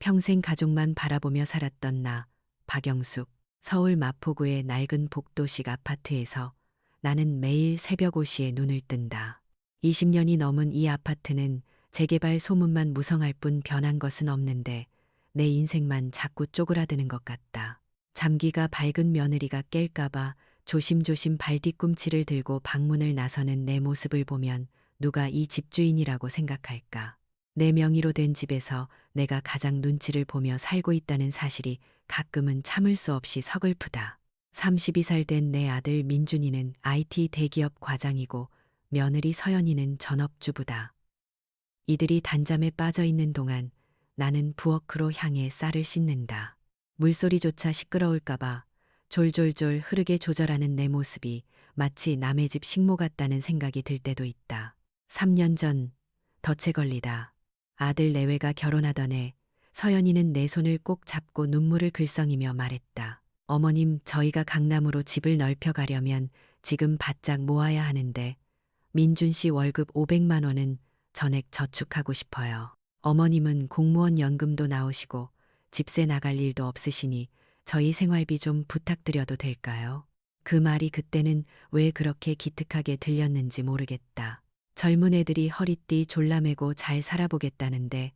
평생 가족만 바라보며 살았던 나, 박영숙. 서울 마포구의 낡은 복도식 아파트에서 나는 매일 새벽 5시에 눈을 뜬다. 20년이 넘은 이 아파트는 재개발 소문만 무성할 뿐 변한 것은 없는데 내 인생만 자꾸 쪼그라드는 것 같다. 잠기가 밝은 며느리가 깰까봐 조심조심 발뒤꿈치를 들고 방문을 나서는 내 모습을 보면 누가 이 집주인이라고 생각할까? 내 명의로 된 집에서 내가 가장 눈치를 보며 살고 있다는 사실이 가끔은 참을 수 없이 서글프다. 32살 된 내 아들 민준이는 IT 대기업 과장이고 며느리 서연이는 전업주부다. 이들이 단잠에 빠져 있는 동안 나는 부엌으로 향해 쌀을 씻는다. 물소리조차 시끄러울까봐 졸졸졸 흐르게 조절하는 내 모습이 마치 남의 집 식모 같다는 생각이 들 때도 있다. 3년 전 덫에 걸리다. 아들 내외가 결혼하던 해 서연이는 내 손을 꼭 잡고 눈물을 글썽이며 말했다. 어머님, 저희가 강남으로 집을 넓혀가려면 지금 바짝 모아야 하는데 민준 씨 월급 500만 원은 전액 저축하고 싶어요. 어머님은 공무원 연금도 나오시고 집세 나갈 일도 없으시니 저희 생활비 좀 부탁드려도 될까요? 그 말이 그때는 왜 그렇게 기특하게 들렸는지 모르겠다. 젊은 애들이 허리띠 졸라매고 잘 살아보겠다는데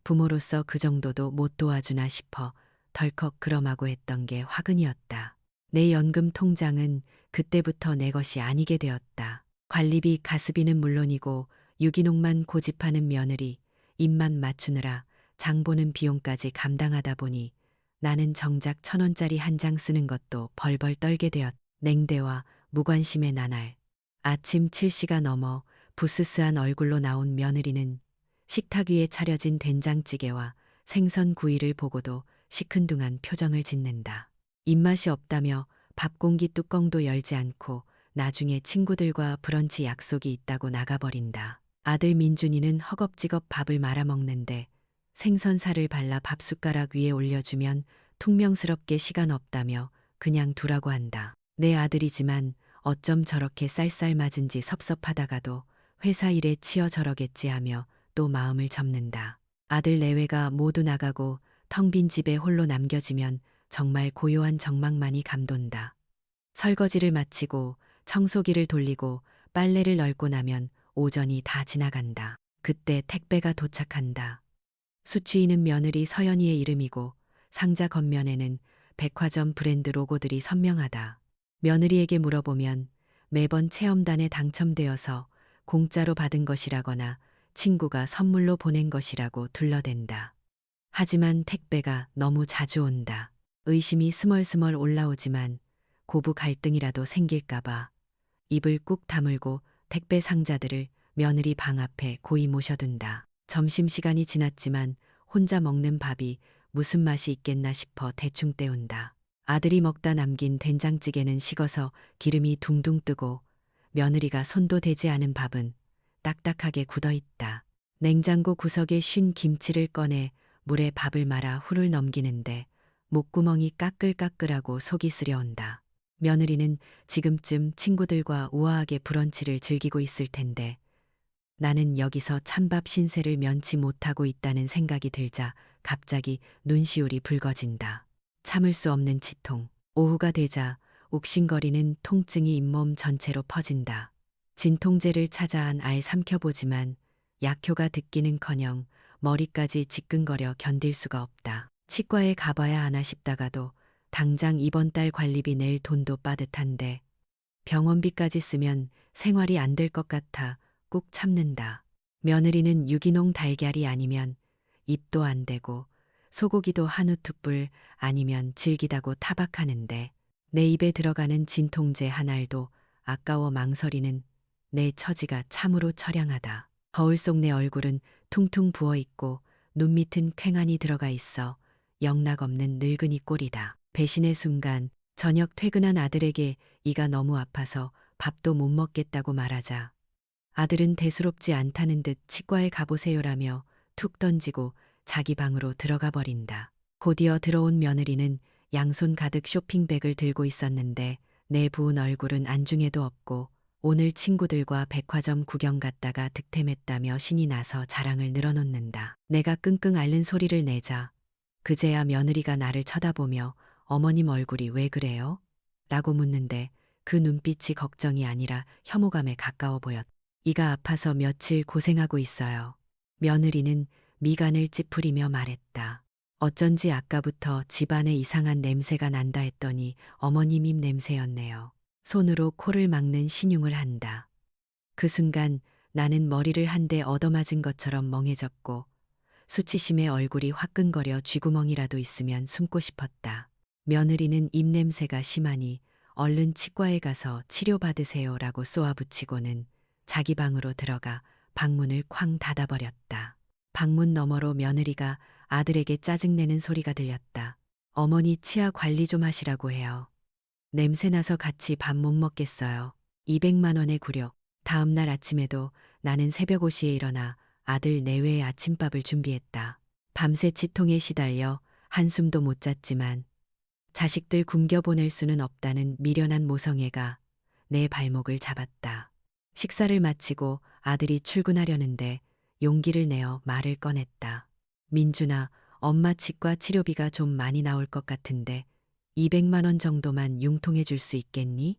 부모로서 그 정도도 못 도와주나 싶어 덜컥 그럼하고 했던 게 화근이었다. 내 연금 통장은 그때부터 내 것이 아니게 되었다. 관리비, 가스비는 물론이고 유기농만 고집하는 며느리, 입만 맞추느라 장 보는 비용까지 감당하다 보니 나는 정작 1,000원짜리 한 장 쓰는 것도 벌벌 떨게 되었다. 냉대와 무관심의 나날. 아침 7시가 넘어 부스스한 얼굴로 나온 며느리는 식탁 위에 차려진 된장찌개와 생선 구이를 보고도 시큰둥한 표정을 짓는다. 입맛이 없다며 밥 공기 뚜껑도 열지 않고 나중에 친구들과 브런치 약속이 있다고 나가버린다. 아들 민준이는 허겁지겁 밥을 말아먹는데 생선살을 발라 밥숟가락 위에 올려주면 퉁명스럽게 시간 없다며 그냥 두라고 한다. 내 아들이지만 어쩜 저렇게 쌀쌀맞은지 섭섭하다가도 회사 일에 치여 저러겠지 하며 또 마음을 접는다. 아들 내외가 모두 나가고 텅 빈 집에 홀로 남겨지면 정말 고요한 정막만이 감돈다. 설거지를 마치고 청소기를 돌리고 빨래를 널고 나면 오전이 다 지나간다. 그때 택배가 도착한다. 수취인은 며느리 서연이의 이름이고 상자 겉면에는 백화점 브랜드 로고들이 선명하다. 며느리에게 물어보면 매번 체험단에 당첨되어서 공짜로 받은 것이라거나 친구가 선물로 보낸 것이라고 둘러댄다. 하지만 택배가 너무 자주 온다. 의심이 스멀스멀 올라오지만 고부 갈등이라도 생길까봐 입을 꾹 다물고 택배 상자들을 며느리 방 앞에 고이 모셔둔다. 점심시간이 지났지만 혼자 먹는 밥이 무슨 맛이 있겠나 싶어 대충 때운다. 아들이 먹다 남긴 된장찌개는 식어서 기름이 둥둥 뜨고 며느리가 손도 대지 않은 밥은 딱딱하게 굳어 있다. 냉장고 구석에 쉰 김치를 꺼내 물에 밥을 말아 훌을 넘기는데 목구멍이 까끌까끌하고 속이 쓰려온다. 며느리는 지금쯤 친구들과 우아하게 브런치를 즐기고 있을 텐데 나는 여기서 찬밥 신세를 면치 못하고 있다는 생각이 들자 갑자기 눈시울이 붉어진다. 참을 수 없는 치통. 오후가 되자 욱신거리는 통증이 잇몸 전체로 퍼진다. 진통제를 찾아 한 알 삼켜보지만 약효가 듣기는커녕 머리까지 지끈거려 견딜 수가 없다. 치과에 가봐야 하나 싶다가도 당장 이번 달 관리비 낼 돈도 빠듯한데 병원비까지 쓰면 생활이 안 될 것 같아 꾹 참는다. 며느리는 유기농 달걀이 아니면 입도 안 대고 소고기도 한우 툭불 아니면 질기다고 타박하는데 내 입에 들어가는 진통제 한 알도 아까워 망설이는 내 처지가 참으로 처량하다. 거울 속 내 얼굴은 퉁퉁 부어있고 눈 밑은 퀭안이 들어가 있어 영락없는 늙은이 꼴이다. 배신의 순간 저녁 퇴근한 아들에게 이가 너무 아파서 밥도 못 먹겠다고 말하자 아들은 대수롭지 않다는 듯 치과에 가보세요라며 툭 던지고 자기 방으로 들어가 버린다. 곧이어 들어온 며느리는 양손 가득 쇼핑백을 들고 있었는데 내 부은 얼굴은 안중에도 없고 오늘 친구들과 백화점 구경 갔다가 득템했다며 신이 나서 자랑을 늘어놓는다. 내가 끙끙 앓는 소리를 내자 그제야 며느리가 나를 쳐다보며 어머님 얼굴이 왜 그래요? 라고 묻는데 그 눈빛이 걱정이 아니라 혐오감에 가까워 보였다. 이가 아파서 며칠 고생하고 있어요. 며느리는 미간을 찌푸리며 말했다. 어쩐지 아까부터 집안에 이상한 냄새가 난다 했더니 어머님 입 냄새였네요. 손으로 코를 막는 신용을 한다. 그 순간 나는 머리를 한 대 얻어맞은 것처럼 멍해졌고 수치심에 얼굴이 화끈거려 쥐구멍이라도 있으면 숨고 싶었다. 며느리는 입냄새가 심하니 얼른 치과에 가서 치료받으세요라고 쏘아붙이고는 자기 방으로 들어가 방문을 쾅 닫아버렸다. 방문 너머로 며느리가 아들에게 짜증내는 소리가 들렸다. 어머니 치아 관리 좀 하시라고 해요. 냄새나서 같이 밥 못 먹겠어요. 200만 원의 굴욕. 다음 날 아침에도 나는 새벽 5시에 일어나 아들 내외의 아침밥을 준비했다. 밤새 치통에 시달려 한숨도 못 잤지만 자식들 굶겨보낼 수는 없다는 미련한 모성애가 내 발목을 잡았다. 식사를 마치고 아들이 출근하려는데 용기를 내어 말을 꺼냈다. 민준아, 엄마 치과 치료비가 좀 많이 나올 것 같은데 200만 원 정도만 융통해 줄 수 있겠니?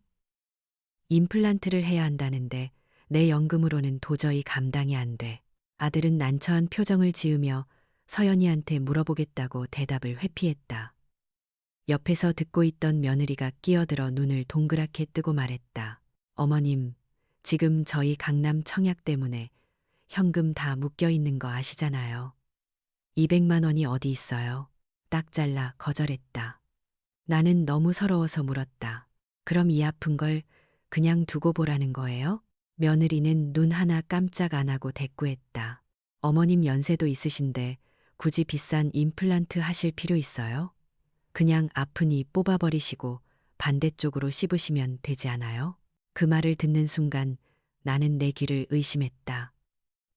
임플란트를 해야 한다는데 내 연금으로는 도저히 감당이 안 돼. 아들은 난처한 표정을 지으며 서연이한테 물어보겠다고 대답을 회피했다. 옆에서 듣고 있던 며느리가 끼어들어 눈을 동그랗게 뜨고 말했다. 어머님, 지금 저희 강남 청약 때문에 현금 다 묶여 있는 거 아시잖아요. 200만 원이 어디 있어요? 딱 잘라 거절했다. 나는 너무 서러워서 물었다. 그럼 이 아픈 걸 그냥 두고 보라는 거예요? 며느리는 눈 하나 깜짝 안 하고 대꾸했다. 어머님 연세도 있으신데 굳이 비싼 임플란트 하실 필요 있어요? 그냥 아프니 뽑아버리시고 반대쪽으로 씹으시면 되지 않아요? 그 말을 듣는 순간 나는 내 귀를 의심했다.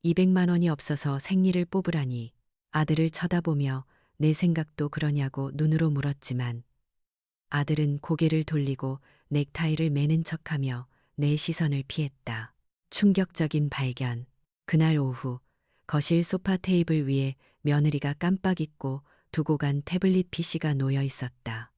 200만 원이 없어서 생리를 뽑으라니. 아들을 쳐다보며 내 생각도 그러냐고 눈으로 물었지만 아들은 고개를 돌리고 넥타이를 매는 척하며 내 시선을 피했다. 충격적인 발견. 그날 오후 거실 소파 테이블 위에 며느리가 깜빡 잊고 두고 간 태블릿 PC가 놓여 있었다.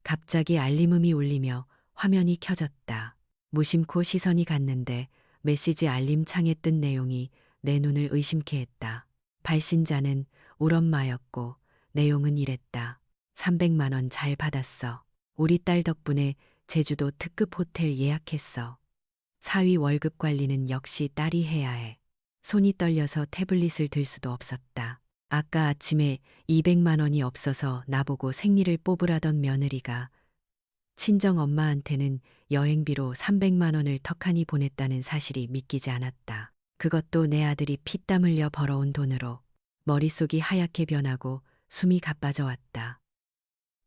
갑자기 알림음이 울리며 화면이 켜졌다. 무심코 시선이 갔는데 메시지 알림 창에 뜬 내용이 내 눈을 의심케 했다. 발신자는 울엄마였고 내용은 이랬다. 300만 원 잘 받았어. 우리 딸 덕분에 제주도 특급 호텔 예약했어. 사위 월급 관리는 역시 딸이 해야 해. 손이 떨려서 태블릿을 들 수도 없었다. 아까 아침에 200만 원이 없어서 나보고 생리를 뽑으라던 며느리가 친정 엄마한테는 여행비로 300만 원을 턱하니 보냈다는 사실이 믿기지 않았다. 그것도 내 아들이 피땀 흘려 벌어온 돈으로. 머릿속이 하얗게 변하고 숨이 가빠져 왔다.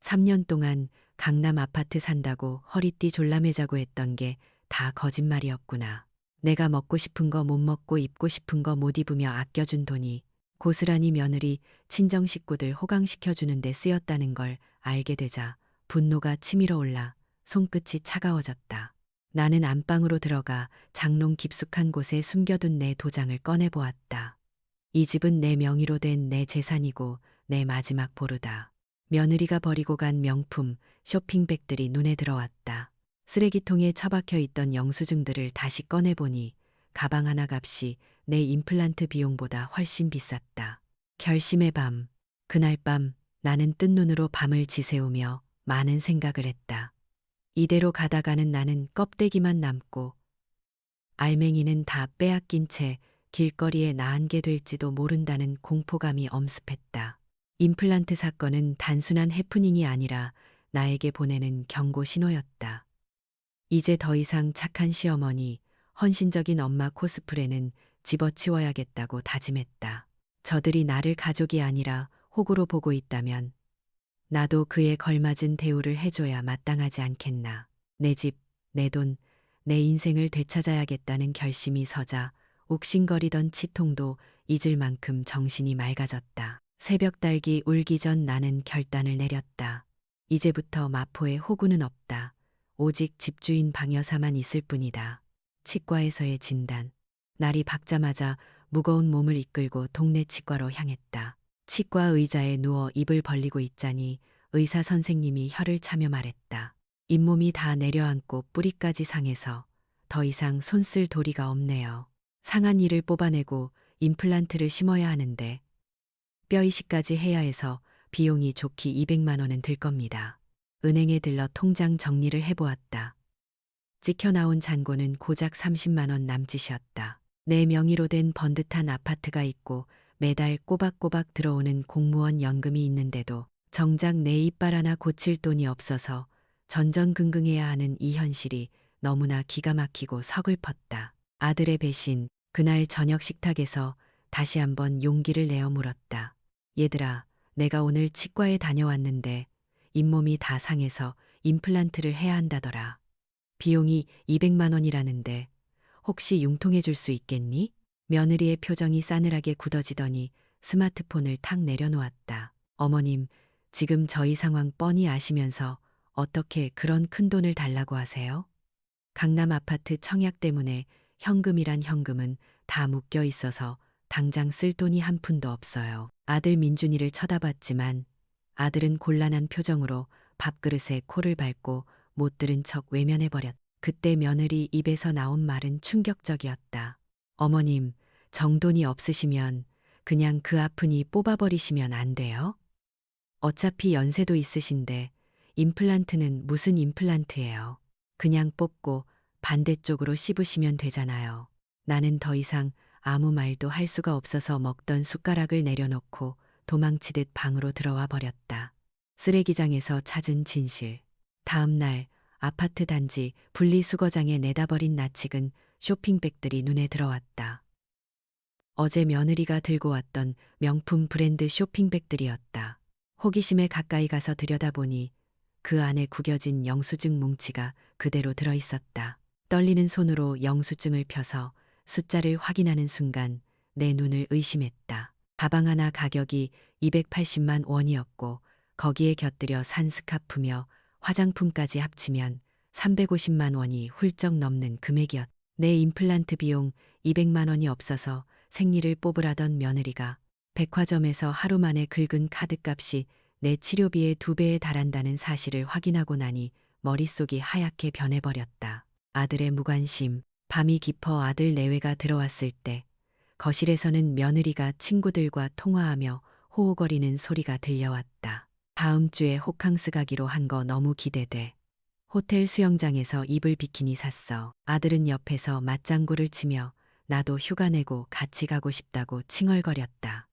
3년 동안 강남 아파트 산다고 허리띠 졸라매자고 했던 게 다 거짓말이었구나. 내가 먹고 싶은 거 못 먹고 입고 싶은 거 못 입으며 아껴준 돈이 고스란히 며느리 친정 식구들 호강시켜주는 데 쓰였다는 걸 알게 되자 분노가 치밀어 올라 손끝이 차가워졌다. 나는 안방으로 들어가 장롱 깊숙한 곳에 숨겨둔 내 도장을 꺼내보았다. 이 집은 내 명의로 된 내 재산이고 내 마지막 보루다. 며느리가 버리고 간 명품 쇼핑백들이 눈에 들어왔다. 쓰레기통에 처박혀 있던 영수증들을 다시 꺼내보니 가방 하나 값이 내 임플란트 비용보다 훨씬 비쌌다. 결심의 밤. 그날 밤 나는 뜬 눈으로 밤을 지새우며 많은 생각을 했다. 이대로 가다가는 나는 껍데기만 남고 알맹이는 다 빼앗긴 채 길거리에 나앉게 될지도 모른다는 공포감이 엄습했다. 임플란트 사건은 단순한 해프닝이 아니라 나에게 보내는 경고 신호였다. 이제 더 이상 착한 시어머니, 헌신적인 엄마 코스프레는 집어치워야겠다고 다짐했다. 저들이 나를 가족이 아니라 호구로 보고 있다면 나도 그에 걸맞은 대우를 해줘야 마땅하지 않겠나. 내 집, 내 돈, 내 인생을 되찾아야겠다는 결심이 서자 욱신거리던 치통도 잊을 만큼 정신이 맑아졌다. 새벽 달기 울기 전 나는 결단을 내렸다. 이제부터 마포에 호구는 없다. 오직 집주인 방 여사만 있을 뿐이다. 치과에서의 진단. 날이 밝자마자 무거운 몸을 이끌고 동네 치과로 향했다. 치과 의자에 누워 입을 벌리고 있자니 의사 선생님이 혀를 차며 말했다. 잇몸이 다 내려앉고 뿌리까지 상해서 더 이상 손 쓸 도리가 없네요. 상한 이를 뽑아내고 임플란트를 심어야 하는데 뼈 이식까지 해야 해서 비용이 좋기 200만 원은 들 겁니다. 은행에 들러 통장 정리를 해보았다. 찍혀 나온 잔고는 고작 30만 원 남짓이었다. 내 명의로 된 번듯한 아파트가 있고 매달 꼬박꼬박 들어오는 공무원 연금이 있는데도 정작 내 이빨 하나 고칠 돈이 없어서 전전긍긍해야 하는 이 현실이 너무나 기가 막히고 서글펐다. 아들의 배신, 그날 저녁 식탁에서 다시 한번 용기를 내어 물었다. 얘들아, 내가 오늘 치과에 다녀왔는데 잇몸이 다 상해서 임플란트를 해야 한다더라. 비용이 200만 원이라는데 혹시 융통해 줄 수 있겠니? 며느리의 표정이 싸늘하게 굳어지더니 스마트폰을 탁 내려놓았다. 어머님, 지금 저희 상황 뻔히 아시면서 어떻게 그런 큰 돈을 달라고 하세요? 강남 아파트 청약 때문에 현금이란 현금은 다 묶여 있어서 당장 쓸 돈이 한 푼도 없어요. 아들 민준이를 쳐다봤지만 아들은 곤란한 표정으로 밥그릇에 코를 밟고 못 들은 척 외면해버렸다. 그때 며느리 입에서 나온 말은 충격적이었다. 어머님, 정돈이 없으시면 그냥 그 아프니 뽑아버리시면 안 돼요? 어차피 연세도 있으신데 임플란트는 무슨 임플란트예요. 그냥 뽑고 반대쪽으로 씹으시면 되잖아요. 나는 더 이상 아무 말도 할 수가 없어서 먹던 숟가락을 내려놓고 도망치듯 방으로 들어와 버렸다. 쓰레기장에서 찾은 진실. 다음 날 아파트 단지 분리수거장에 내다버린 낯익은 쇼핑백들이 눈에 들어왔다. 어제 며느리가 들고 왔던 명품 브랜드 쇼핑백들이었다. 호기심에 가까이 가서 들여다보니 그 안에 구겨진 영수증 뭉치가 그대로 들어있었다. 떨리는 손으로 영수증을 펴서 숫자를 확인하는 순간 내 눈을 의심했다. 가방 하나 가격이 280만 원이었고 거기에 곁들여 산 스카프며 화장품까지 합치면 350만 원이 훌쩍 넘는 금액이었다. 내 임플란트 비용 200만 원이 없어서 생리를 뽑으라던 며느리가 백화점에서 하루 만에 긁은 카드값이 내 치료비의 2배에 달한다는 사실을 확인하고 나니 머릿속이 하얗게 변해버렸다. 아들의 무관심, 밤이 깊어 아들 내외가 들어왔을 때 거실에서는 며느리가 친구들과 통화하며 호호거리는 소리가 들려왔다. 다음 주에 호캉스 가기로 한 거 너무 기대돼. 호텔 수영장에서 이불 비키니 샀어. 아들은 옆에서 맞장구를 치며 나도 휴가 내고 같이 가고 싶다고 칭얼거렸다.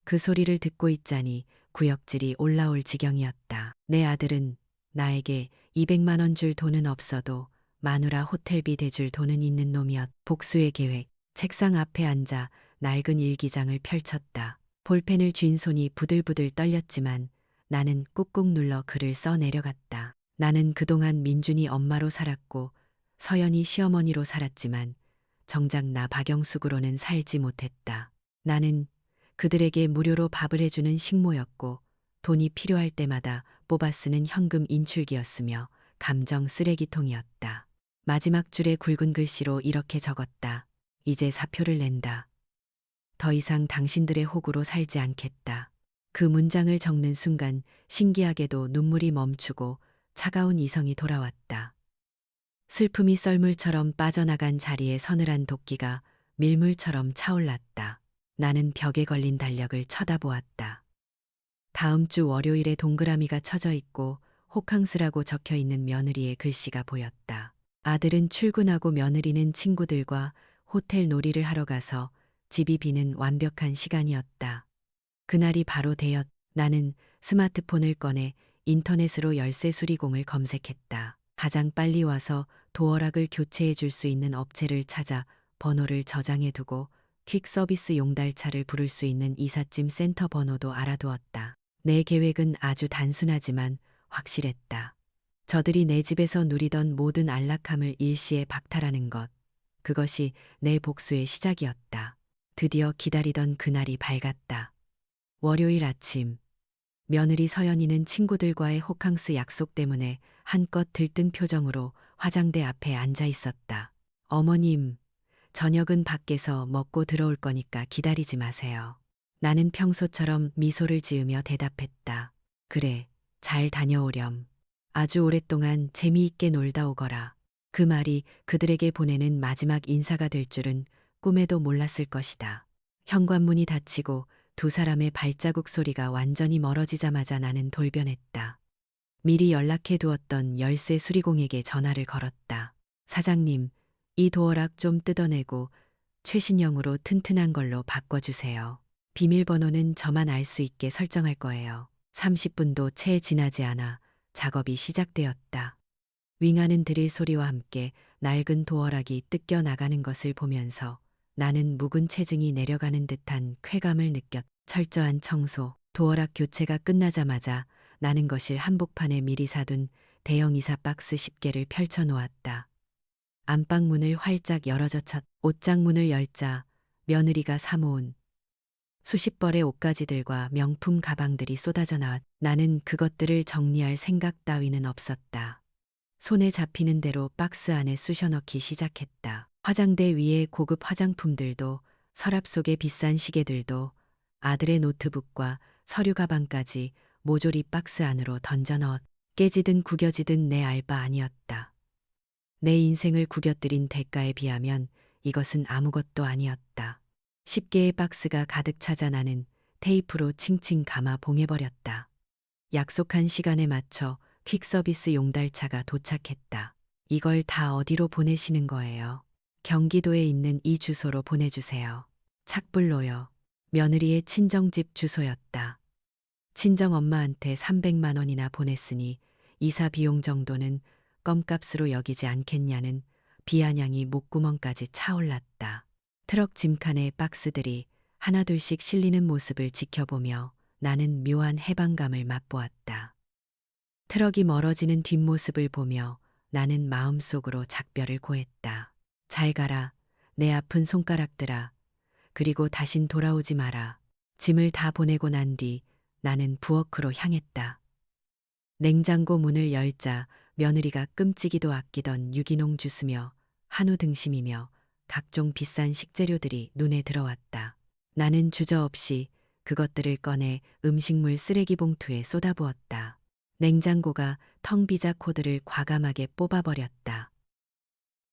그 소리를 듣고 있자니 구역질이 올라올 지경이었다. 내 아들은 나에게 200만 원 줄 돈은 없어도 마누라 호텔비 대줄 돈은 있는 놈이었. 복수의 계획. 책상 앞에 앉아 낡은 일기장을 펼쳤다. 볼펜을 쥔 손이 부들부들 떨렸지만 나는 꾹꾹 눌러 글을 써 내려갔다. 나는 그동안 민준이 엄마로 살았고 서연이 시어머니로 살았지만 정작 나 박영숙으로는 살지 못했다. 나는 그들에게 무료로 밥을 해주는 식모였고 돈이 필요할 때마다 뽑아 쓰는 현금 인출기였으며 감정 쓰레기통이었다. 마지막 줄에 굵은 글씨로 이렇게 적었다. 이제 사표를 낸다. 더 이상 당신들의 호구로 살지 않겠다. 그 문장을 적는 순간 신기하게도 눈물이 멈추고 차가운 이성이 돌아왔다. 슬픔이 썰물처럼 빠져나간 자리에 서늘한 도끼가 밀물처럼 차올랐다. 나는 벽에 걸린 달력을 쳐다보았다. 다음 주 월요일에 동그라미가 쳐져 있고 호캉스라고 적혀 있는 며느리의 글씨가 보였다. 아들은 출근하고 며느리는 친구들과 호텔 놀이를 하러 가서 집이 비는 완벽한 시간이었다. 그날이 바로 대였. 나는 스마트폰을 꺼내 인터넷으로 열쇠 수리공을 검색했다. 가장 빨리 와서 도어락을 교체해 줄 수 있는 업체를 찾아 번호를 저장해 두고 퀵 서비스 용달차를 부를 수 있는 이삿짐 센터 번호도 알아두었다. 내 계획은 아주 단순하지만 확실했다. 저들이 내 집에서 누리던 모든 안락함을 일시에 박탈하는 것. 그것이 내 복수의 시작이었다. 드디어 기다리던 그날이 밝았다. 월요일 아침. 며느리 서연이는 친구들과의 호캉스 약속 때문에 한껏 들뜬 표정으로 화장대 앞에 앉아 있었다. 어머님, 저녁은 밖에서 먹고 들어올 거니까 기다리지 마세요. 나는 평소처럼 미소를 지으며 대답했다. 그래, 잘 다녀오렴. 아주 오랫동안 재미있게 놀다 오거라. 그 말이 그들에게 보내는 마지막 인사가 될 줄은 꿈에도 몰랐을 것이다. 현관문이 닫히고 두 사람의 발자국 소리가 완전히 멀어지자마자 나는 돌변했다. 미리 연락해 두었던 열쇠 수리공에게 전화를 걸었다. 사장님, 이 도어락 좀 뜯어내고 최신형으로 튼튼한 걸로 바꿔주세요. 비밀번호는 저만 알 수 있게 설정할 거예요. 30분도 채 지나지 않아 작업이 시작되었다. 윙하는 드릴 소리와 함께 낡은 도어락이 뜯겨 나가는 것을 보면서 나는 묵은 체증이 내려가는 듯한 쾌감을 느꼈. 철저한 청소, 도어락 교체가 끝나자마자 나는 거실 한복판에 미리 사둔 대형 이사 박스 10개를 펼쳐 놓았다. 안방문을 활짝 열어젖혔. 옷장문을 열자 며느리가 사모은 수십 벌의 옷가지들과 명품 가방들이 쏟아져 나왔. 나는 그것들을 정리할 생각 따위는 없었다. 손에 잡히는 대로 박스 안에 쑤셔 넣기 시작했다. 화장대 위에 고급 화장품들도, 서랍 속의 비싼 시계들도, 아들의 노트북과 서류 가방까지 모조리 박스 안으로 던져 넣었. 깨지든 구겨지든 내 알바 아니었다. 내 인생을 구겨뜨린 대가에 비하면 이것은 아무것도 아니었다. 10개의 박스가 가득 차자 나는 테이프로 칭칭 감아 봉해버렸다. 약속한 시간에 맞춰 퀵서비스 용달차가 도착했다. 이걸 다 어디로 보내시는 거예요? 경기도에 있는 이 주소로 보내주세요. 착불로요. 며느리의 친정집 주소였다. 친정 엄마한테 300만 원이나 보냈으니 이사 비용 정도는 껌값으로 여기지 않겠냐는 비아냥이 목구멍까지 차올랐다. 트럭 짐칸에 박스들이 하나둘씩 실리는 모습을 지켜보며 나는 묘한 해방감을 맛보았다. 트럭이 멀어지는 뒷모습을 보며 나는 마음속으로 작별을 고했다. 잘 가라, 내 아픈 손가락들아. 그리고 다신 돌아오지 마라. 짐을 다 보내고 난 뒤 나는 부엌으로 향했다. 냉장고 문을 열자 며느리가 끔찍이도 아끼던 유기농 주스며 한우 등심이며 각종 비싼 식재료들이 눈에 들어왔다. 나는 주저없이 그것들을 꺼내 음식물 쓰레기 봉투에 쏟아부었다. 냉장고가 텅 비자 코드를 과감하게 뽑아버렸다.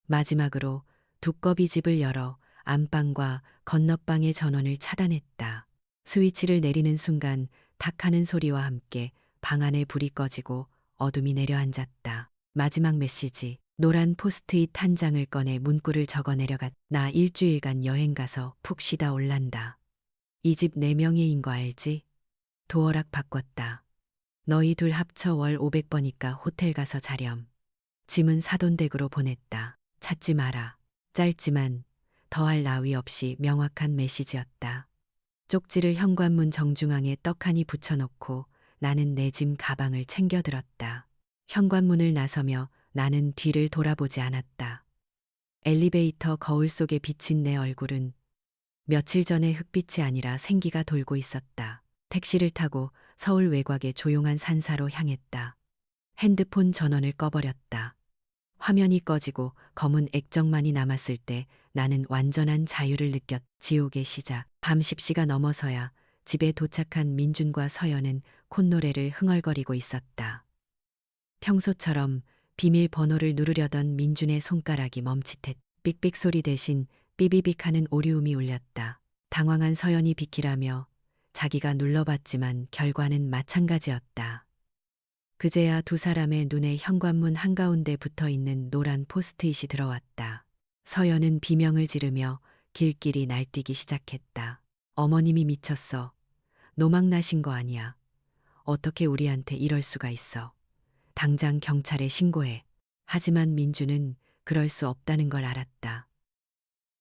마지막으로 두꺼비 집을 열어 안방과 건너방의 전원을 차단했다. 스위치를 내리는 순간 탁 하는 소리와 함께 방 안에 불이 꺼지고 어둠이 내려앉았다. 마지막 메시지. 노란 포스트잇 한 장을 꺼내 문구를 적어 내려갔. 나 일주일간 여행 가서 푹 쉬다 올란다. 이 집 4명이인 거 알지? 도어락 바꿨다. 너희 둘 합쳐 월 500번이니까 호텔 가서 자렴. 짐은 사돈댁으로 보냈다. 찾지 마라. 짧지만 더할 나위 없이 명확한 메시지였다. 쪽지를 현관문 정중앙에 떡하니 붙여놓고 나는 내 짐 가방을 챙겨들었다. 현관문을 나서며 나는 뒤를 돌아보지 않았다. 엘리베이터 거울 속에 비친 내 얼굴은 며칠 전의 흑빛이 아니라 생기가 돌고 있었다. 택시를 타고 서울 외곽의 조용한 산사로 향했다. 핸드폰 전원을 꺼버렸다. 화면이 꺼지고 검은 액정만이 남았을 때 나는 완전한 자유를 느꼈. 지옥의 시작. 밤 10시가 넘어서야 집에 도착한 민준과 서연은 콧노래를 흥얼거리고 있었다. 평소처럼 비밀번호를 누르려던 민준의 손가락이 멈칫했. 삑삑 소리 대신 삐비빅 하는 오리움이 울렸다. 당황한 서연이 비키라며 자기가 눌러봤지만 결과는 마찬가지였다. 그제야 두 사람의 눈에 현관문 한가운데 붙어있는 노란 포스트잇이 들어왔다. 서연은 비명을 지르며 길길이 날뛰기 시작했다. 어머님이 미쳤어. 노망나신 거 아니야. 어떻게 우리한테 이럴 수가 있어. 당장 경찰에 신고해. 하지만 민주는 그럴 수 없다는 걸 알았다.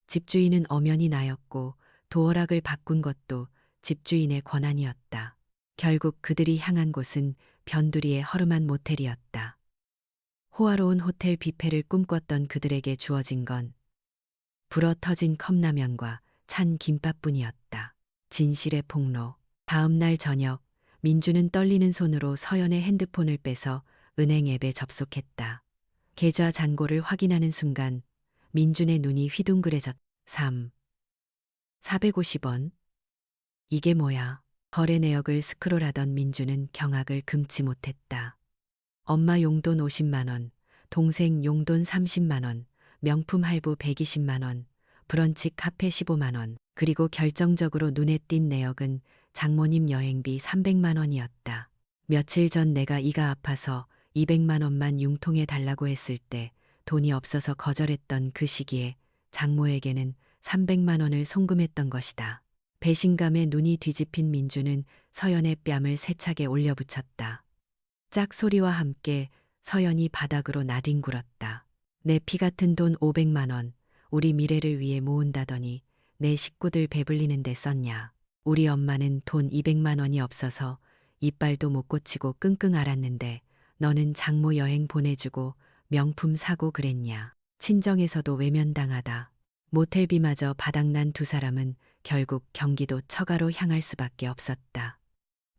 집주인은 엄연히 나였고 도어락을 바꾼 것도 집주인의 권한이었다. 결국 그들이 향한 곳은 변두리의 허름한 모텔이었다. 호화로운 호텔 뷔페를 꿈꿨던 그들에게 주어진 건 불어터진 컵라면과 찬 김밥뿐이었다. 진실의 폭로. 다음 날 저녁 민주는 떨리는 손으로 서연의 핸드폰을 빼서 은행 앱에 접속했다. 계좌 잔고를 확인하는 순간 민준의 눈이 휘둥그레졌. 450원. 이게 뭐야? 거래 내역을 스크롤하던 민주는 경악을 금치 못했다. 엄마 용돈 50만 원, 동생 용돈 30만 원, 명품 할부 120만 원, 브런치 카페 15만 원, 그리고 결정적으로 눈에 띈 내역은 장모님 여행비 300만 원이었다. 며칠 전 내가 이가 아파서 200만 원만 융통해 달라고 했을 때 돈이 없어서 거절했던 그 시기에 장모에게는 300만 원을 송금했던 것이다. 배신감에 눈이 뒤집힌 민주는 서연의 뺨을 세차게 올려붙였다. 짝 소리와 함께 서연이 바닥으로 나뒹굴었다. 내 피 같은 돈 500만 원, 우리 미래를 위해 모은다더니 내 식구들 배불리는 데 썼냐. 우리 엄마는 돈 200만 원이 없어서 이빨도 못 고치고 끙끙 앓았는데 너는 장모 여행 보내주고 명품 사고 그랬냐. 친정에서도 외면당하다. 모텔비마저 바닥난 두 사람은 결국 경기도 처가로 향할 수밖에 없었다.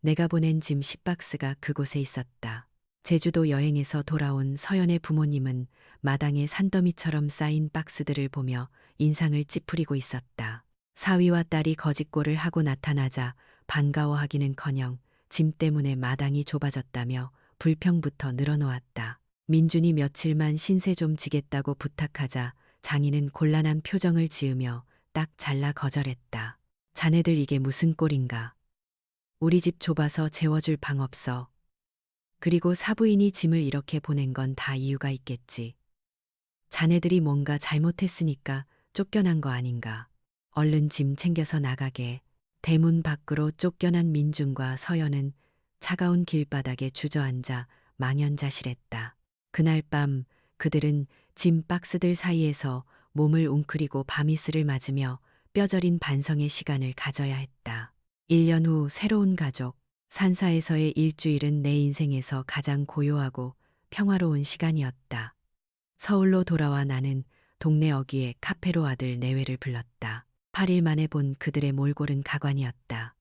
내가 보낸 짐 10박스가 그곳에 있었다. 제주도 여행에서 돌아온 서연의 부모님은 마당에 산더미처럼 쌓인 박스들을 보며 인상을 찌푸리고 있었다. 사위와 딸이 거짓골을 하고 나타나자 반가워하기는커녕 짐 때문에 마당이 좁아졌다며 불평부터 늘어놓았다. 민준이 며칠만 신세 좀 지겠다고 부탁하자 장인은 곤란한 표정을 지으며 딱 잘라 거절했다. 자네들 이게 무슨 꼴인가. 우리 집 좁아서 재워줄 방 없어. 그리고 사부인이 짐을 이렇게 보낸 건 다 이유가 있겠지. 자네들이 뭔가 잘못했으니까 쫓겨난 거 아닌가. 얼른 짐 챙겨서 나가게. 대문 밖으로 쫓겨난 민준과 서연은 차가운 길바닥에 주저앉아 망연자실했다. 그날 밤 그들은 짐 박스들 사이에서 몸을 웅크리고 밤이슬을 맞으며 뼈저린 반성의 시간을 가져야 했다. 1년 후 새로운 가족, 산사에서의 일주일은 내 인생에서 가장 고요하고 평화로운 시간이었다. 서울로 돌아와 나는 동네 어귀의 카페로 아들 내외를 불렀다. 8일 만에 본 그들의 몰골은 가관이었다.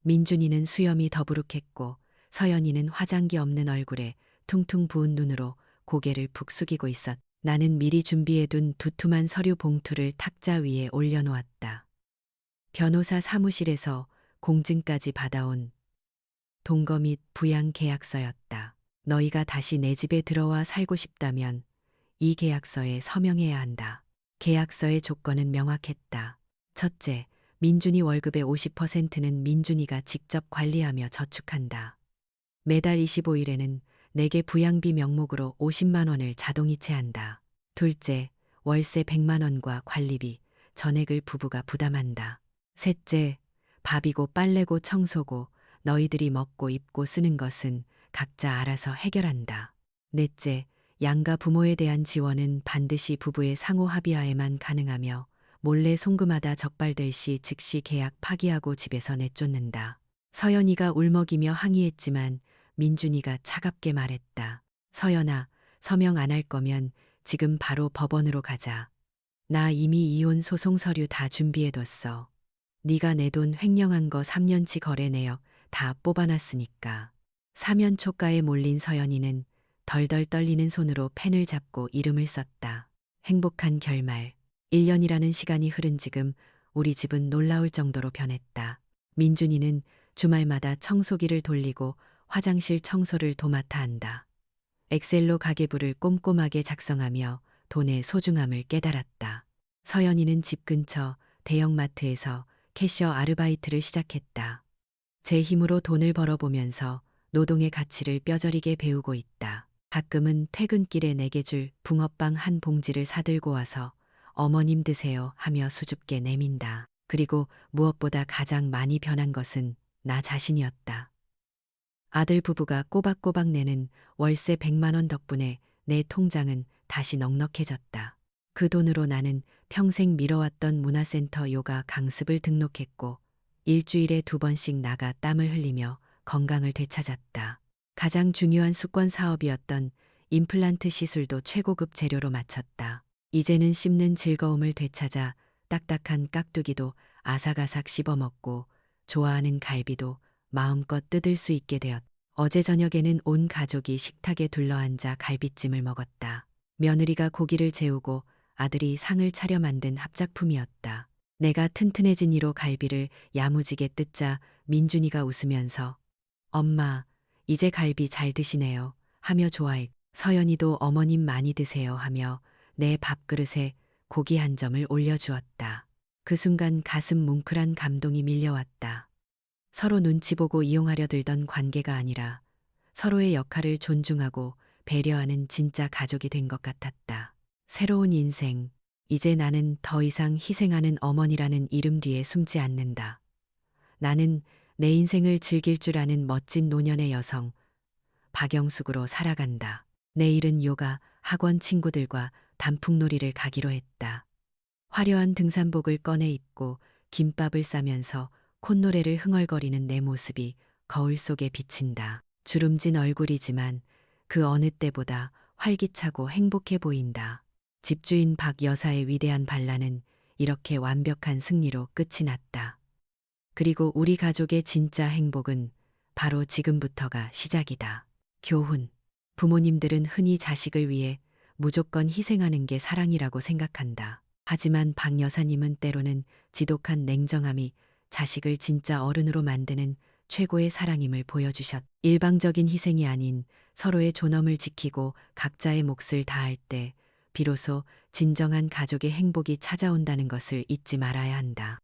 민준이는 수염이 더부룩했고 서연이는 화장기 없는 얼굴에 퉁퉁 부은 눈으로 고개를 푹 숙이고 있었다. 나는 미리 준비해둔 두툼한 서류 봉투를 탁자 위에 올려놓았다. 변호사 사무실에서 공증까지 받아온 동거 및 부양 계약서였다. 너희가 다시 내 집에 들어와 살고 싶다면 이 계약서에 서명해야 한다. 계약서의 조건은 명확했다. 첫째, 민준이 월급의 50%는 민준이가 직접 관리하며 저축한다. 매달 25일에는 내게 부양비 명목으로 50만 원을 자동이체한다. 둘째, 월세 100만 원과 관리비, 전액을 부부가 부담한다. 셋째, 밥이고 빨래고 청소고 너희들이 먹고 입고 쓰는 것은 각자 알아서 해결한다. 넷째, 양가 부모에 대한 지원은 반드시 부부의 상호 합의하에만 가능하며 몰래 송금하다 적발될 시 즉시 계약 파기하고 집에서 내쫓는다. 서연이가 울먹이며 항의했지만 민준이가 차갑게 말했다. 서연아, 서명 안 할 거면 지금 바로 법원으로 가자. 나 이미 이혼 소송 서류 다 준비해뒀어. 네가 내 돈 횡령한 거 3년치 거래 내역 다 뽑아놨으니까. 사면 초가에 몰린 서연이는 덜덜 떨리는 손으로 펜을 잡고 이름을 썼다. 행복한 결말. 1년이라는 시간이 흐른 지금 우리 집은 놀라울 정도로 변했다. 민준이는 주말마다 청소기를 돌리고 화장실 청소를 도맡아 한다. 엑셀로 가계부를 꼼꼼하게 작성하며 돈의 소중함을 깨달았다. 서연이는 집 근처 대형마트에서 캐셔 아르바이트를 시작했다. 제 힘으로 돈을 벌어보면서 노동의 가치를 뼈저리게 배우고 있다. 가끔은 퇴근길에 내게 줄 붕어빵 한 봉지를 사들고 와서 어머님 드세요 하며 수줍게 내민다. 그리고 무엇보다 가장 많이 변한 것은 나 자신이었다. 아들 부부가 꼬박꼬박 내는 월세 100만 원 덕분에 내 통장은 다시 넉넉해졌다. 그 돈으로 나는 평생 미뤄왔던 문화센터 요가 강습을 등록했고 일주일에 2번씩 나가 땀을 흘리며 건강을 되찾았다. 가장 중요한 수건 사업이었던 임플란트 시술도 최고급 재료로 마쳤다. 이제는 씹는 즐거움을 되찾아 딱딱한 깍두기도 아삭아삭 씹어먹고 좋아하는 갈비도 마음껏 뜯을 수 있게 되었다. 어제 저녁에는 온 가족이 식탁에 둘러앉아 갈비찜을 먹었다. 며느리가 고기를 재우고 아들이 상을 차려 만든 합작품이었다. 내가 튼튼해진 이로 갈비를 야무지게 뜯자 민준이가 웃으면서 엄마, 이제 갈비 잘 드시네요 하며 좋아해. 서연이도 어머님 많이 드세요 하며 내 밥그릇에 고기 한 점을 올려주었다. 그 순간 가슴 뭉클한 감동이 밀려왔다. 서로 눈치 보고 이용하려 들던 관계가 아니라 서로의 역할을 존중하고 배려하는 진짜 가족이 된 것 같았다. 새로운 인생. 이제 나는 더 이상 희생하는 어머니라는 이름 뒤에 숨지 않는다. 나는 내 인생을 즐길 줄 아는 멋진 노년의 여성, 박영숙으로 살아간다. 내일은 요가 학원 친구들과 단풍놀이를 가기로 했다. 화려한 등산복을 꺼내 입고 김밥을 싸면서 콧노래를 흥얼거리는 내 모습이 거울 속에 비친다. 주름진 얼굴이지만 그 어느 때보다 활기차고 행복해 보인다. 집주인 박 여사의 위대한 반란은 이렇게 완벽한 승리로 끝이 났다. 그리고 우리 가족의 진짜 행복은 바로 지금부터가 시작이다. 교훈. 부모님들은 흔히 자식을 위해 무조건 희생하는 게 사랑이라고 생각한다. 하지만 박 여사님은 때로는 지독한 냉정함이 자식을 진짜 어른으로 만드는 최고의 사랑임을 보여주셨. 일방적인 희생이 아닌 서로의 존엄을 지키고 각자의 몫을 다할 때 비로소 진정한 가족의 행복이 찾아온다는 것을 잊지 말아야 한다.